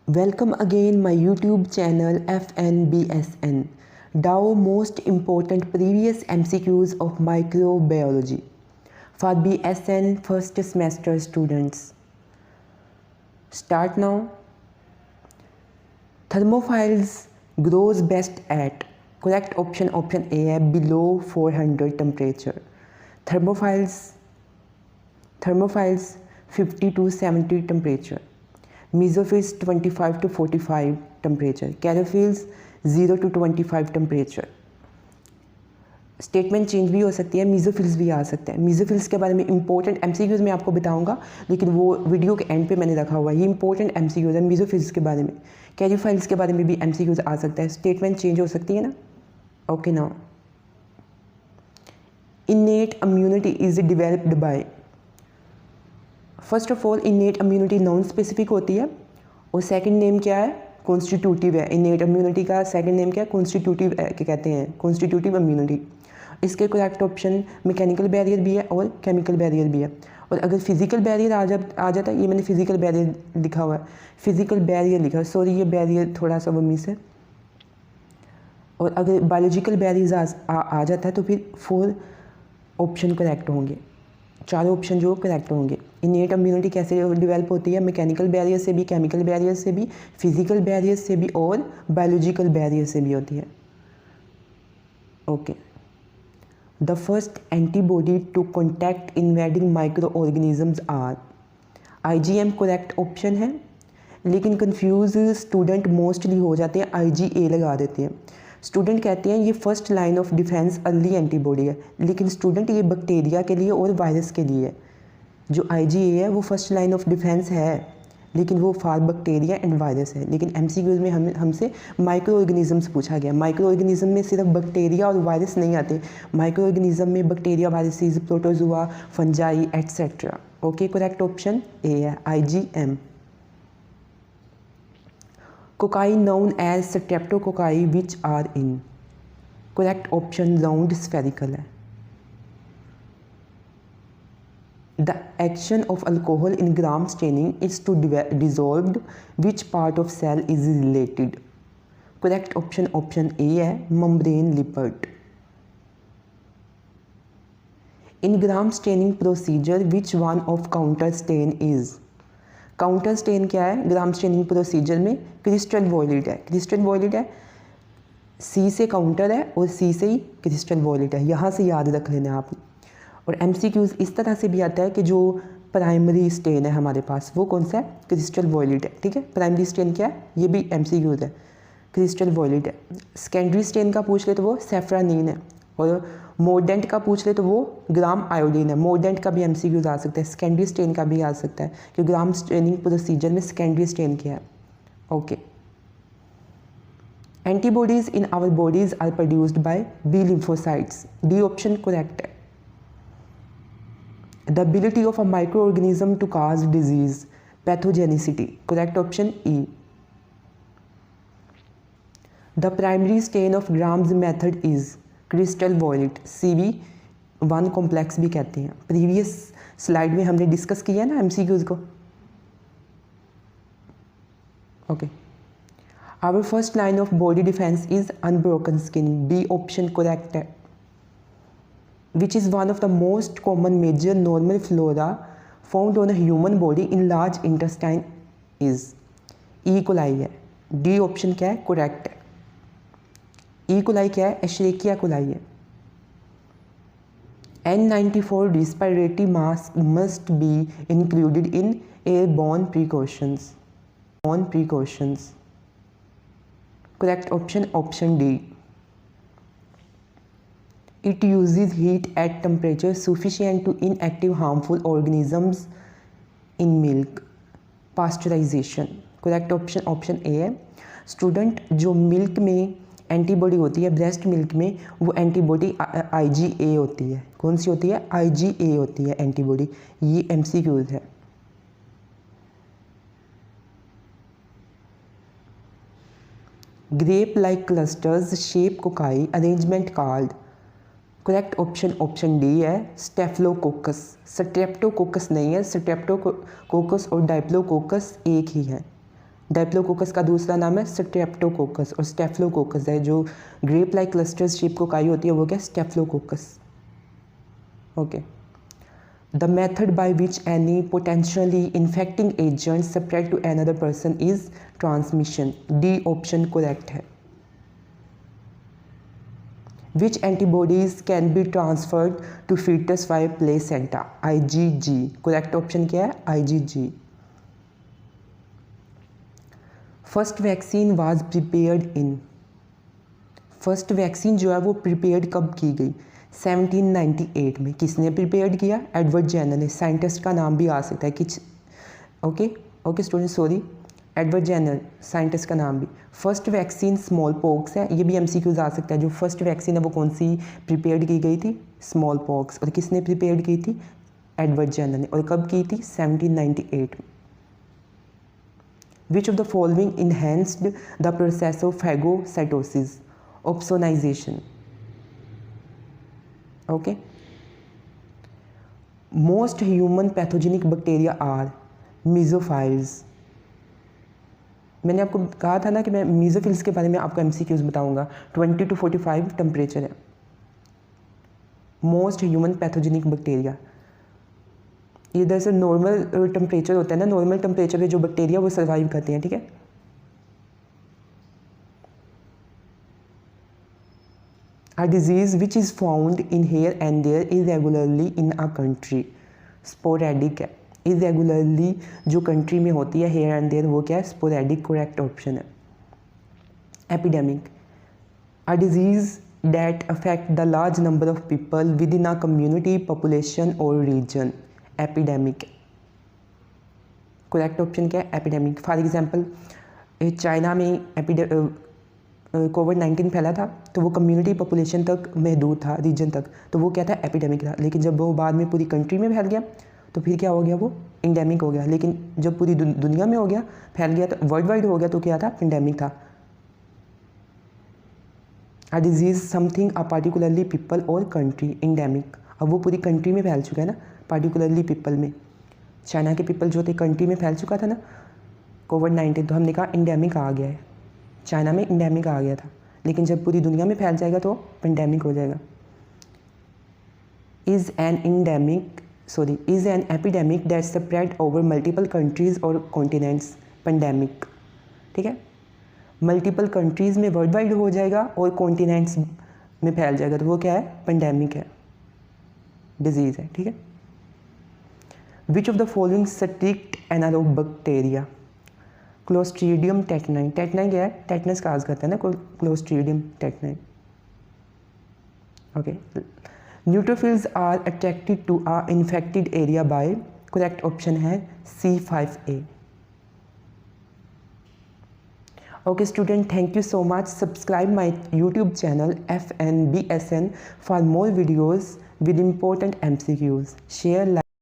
Welcome again my YouTube channel FNBSN. Dow most important previous MCQs of microbiology for BSN first semester students. Start now. Thermophiles grows best at, correct option A है below 400 temperature. Thermophiles 50 to 70 temperature. Mesophils 25 to 45 temperature. Charophils 0 to 25 temperature. Statement change भी हो सकती है, मीज़ोफिल्स भी आ सकते हैं. मीज़ोफिल्स के बारे में इंपॉर्टेंट एमसीक्यूज़ मैं आपको बताऊंगा, लेकिन वो वीडियो के एंड पे मैंने रखा हुआ है. ये इंपॉर्टेंट एमसीक्यूज़ है मीज़ोफिल्स के बारे में. कैरियोफाइल्स के बारे में भी एमसीक्यूज़ आ सकता है. स्टेटमेंट चेंज हो सकती है ना. Okay now, innate immunity is developed by. First of all innate immunity non specific होती है और सेकंड नेम क्या है, कॉन्स्टिट्यूटिव है. इनेट इम्यूनिटी का सेकंड नेम क्या है, कॉन्स्टिट्यूटिव कहते हैं, कॉन्स्टिट्यूटिव इम्यूनिटी. इसके करेक्ट ऑप्शन मैकेनिकल बैरियर भी है और केमिकल बैरियर भी है. और अगर फिजिकल बैरियर आ जाता है, ये मैंने फिजिकल बैरियर लिखा हुआ है, फिजिकल बैरियर लिखा है, सॉरी ये बैरियर थोड़ा सा वो मिस है. और अगर बायोलॉजिकल बैरियर आ जाता है तो फिर 4 ऑप्शन करेक्ट होंगे, 4 ऑप्शन जो करेक्ट होंगे. इनेट इम्यूनिटी कैसे डेवलप होती है, मैकेनिकल बैरियर से भी, केमिकल बैरियर से भी, फिजिकल बैरियर से भी और बायोलॉजिकल बैरियर से भी होती है. Okay, the first antibody to contact invading micro organisms are. IgM correct option है, लेकिन कंफ्यूज स्टूडेंट मोस्टली हो जाते हैं, IgA लगा देते हैं. स्टूडेंट कहते हैं ये first line of defence early antibody है, लेकिन स्टूडेंट ये बैक्टीरिया के लिए और वायरस के लिए है. जो IgA है वो फर्स्ट लाइन ऑफ डिफेंस है, लेकिन वो फॉर बैक्टीरिया एंड वायरस है. लेकिन MCQs में हमसे माइक्रो ऑर्गेनिजम्स पूछा गया. माइक्रो ऑर्गेनिज्म में सिर्फ बैक्टीरिया और वायरस नहीं आते, माइक्रो ऑर्गेनिज्म में bacteria, viruses, protozoa, fungi etcetera. Okay, correct option A है IgM. Cocci known as streptococci which are in. correct option round spherical है. The action of alcohol in gram staining is to dissolved which part of cell is related. correct option A है membrane lipid. In gram staining procedure which one of counter stain is. Counter stand क्या है ग्राम staining procedure में, crystal violet है. Crystal violet है, C से counter है और C से ही क्रिस्टल वॉयलेट है. यहाँ से याद रख लेना आप. और MCQs इस तरह से भी आता है कि जो प्राइमरी स्टेन है हमारे पास वो कौन सा है, क्रिस्टल वॉयलेट है. ठीक है, प्राइमरी स्टेन क्या है, ये भी MCQs है, क्रिस्टल वॉयलेट है. सेकेंडरी स्टेन का पूछ ले तो वो सेफ्रानीन है, और मोर्डेंट का पूछ ले तो वो ग्राम आयोडीन है. मोर्डेंट का भी MCQs आ सकता है, सेकेंडरी स्टेन का भी आ सकता है कि ग्राम स्टेनिंग प्रोसीजर में सेकेंडरी स्टेन क्या है. Okay, antibodies in our bodies are produced by B lymphocytes. D option correct है. The ability of a micro organism to cause disease, pathogenicity. Correct option E. The primary stain of gram's method is crystal violet. CV1 complex भी कहते हैं. Previous slide में हमने discuss किया है ना MCQs को. Okay, our first line of body defence is unbroken skin. B option correct है. Which is one of the most common major normal flora found on a human body in large intestine is. E. Coli है. D option क्या है, correct है. E. Coli क्या है, एशेरिकिया coli है. N94 respiratory mask must be included in airborne precautions. Correct option D. It uses heat at temperature sufficient to inactive harmful organisms in milk. Pasteurization. Correct option A है. Student जो milk में antibody होती है, breast milk में, वो antibody IgA होती है. कौन सी होती है, IgA होती है एंटीबॉडी. ये MCQs है. Grape like clusters shape cocci arrangement called. Correct option D है स्टेफिलोकोकस. स्ट्रेप्टोकोकस नहीं है, स्ट्रेप्टोकोकस और डाइप्लोकोकस एक ही है. डायप्लोकोकस का दूसरा नाम है स्ट्रेप्टोकोकस, और स्टेफ्लोकोकस है जो ग्रेप लाइक क्लस्टर शेप को काई होती है वो क्या, staphylococcus. Okay, the method by which any potentially infecting agent spread to another person is transmission. D option correct है। Which antibodies can be transferred to foetus by placenta. IgG। Correct option क्या है, IgG। First vaccine was prepared in. First vaccine जो है वो prepared कब की गई, 1798 में। किसने प्रिपेयर्ड किया, एडवर्ड जेनर ने। साइंटिस्ट का नाम भी आ सकता है किस, okay student, sorry, Edward Jenner scientist का नाम भी। फर्स्ट वैक्सीन स्मॉल पॉक्स है, ये भी MCQs आ सकता है। जो फर्स्ट वैक्सीन है वो कौन सी प्रिपेयर्ड की गई थी, स्मॉल पॉक्स। और किसने प्रिपेयर्ड की थी, एडवर्ड जेनर ने। और कब की थी, 1798 में। Which of the following enhanced the process of phagocytosis? Opsonization. Okay. Most human pathogenic bacteria are mesophils. मैंने आपको कहा था ना कि मैं मीजोफिल्स के बारे में आपको MCQs बताऊंगा। 20 to 45 टेम्परेचर है। मोस्ट ह्यूमन पैथोजेनिक बैक्टीरिया, इधर से नॉर्मल टेम्परेचर होता है ना, नॉर्मल टेम्परेचर पे जो बैक्टीरिया वो सर्वाइव करते हैं, ठीक है। A disease which is found in here and there irregularly in a country, sporadic है। इरेगुलरली जो कंट्री में होती है हेयर एंड देयर वो क्या है, स्पोरेडिक। करेक्ट ऑप्शन है। Epidemic, a disease that affect the large number of people within a community, population और रीजन, एपिडेमिक। करेक्ट ऑप्शन क्या है, एपिडेमिक। फॉर एग्जांपल चाइना में कोविड-19 फैला था तो वो कम्युनिटी पॉपुलेशन तक महदूद था, रीजन तक, तो वो क्या था, एपिडेमिक था। लेकिन जब वो बाद में पूरी कंट्री में फैल गया तो फिर क्या हो गया, वो इंडेमिक हो गया। लेकिन जब पूरी दुनिया में हो गया, फैल गया, तो वर्ल्ड वाइड हो गया, तो क्या था, पेंडेमिक था। A disease something a particularly people और कंट्री, इंडेमिक। अब वो पूरी कंट्री में फैल चुका है ना, पार्टिकुलरली पीपल में। चाइना के पीपल जो थे कंट्री में फैल चुका था ना कोविड-19, तो हमने कहा इंडेमिक आ गया है, चाइना में इंडेमिक आ गया था। लेकिन जब पूरी दुनिया में फैल जाएगा तो पेंडेमिक हो जाएगा। Is an epidemic that spread over multiple countries और कॉन्टिनेंट्स, पेंडेमिक। ठीक है, मल्टीपल कंट्रीज़ में वर्ल्ड वाइड हो जाएगा और कॉन्टिनेंट्स में फैल जाएगा, तो वो क्या है, पेंडेमिक है, डिजीज़ है। ठीक है। Which of the following strict anaerobe bacteria, clostridium tetani. Tetani क्या है, टेटनस काज करता है ना, clostridium tetani. Okay, neutrophils are attracted to a infected area by, correct option है C5A। Okay student, thank you so much. Subscribe my YouTube channel FNBSN for more videos with important MCQs. Share, like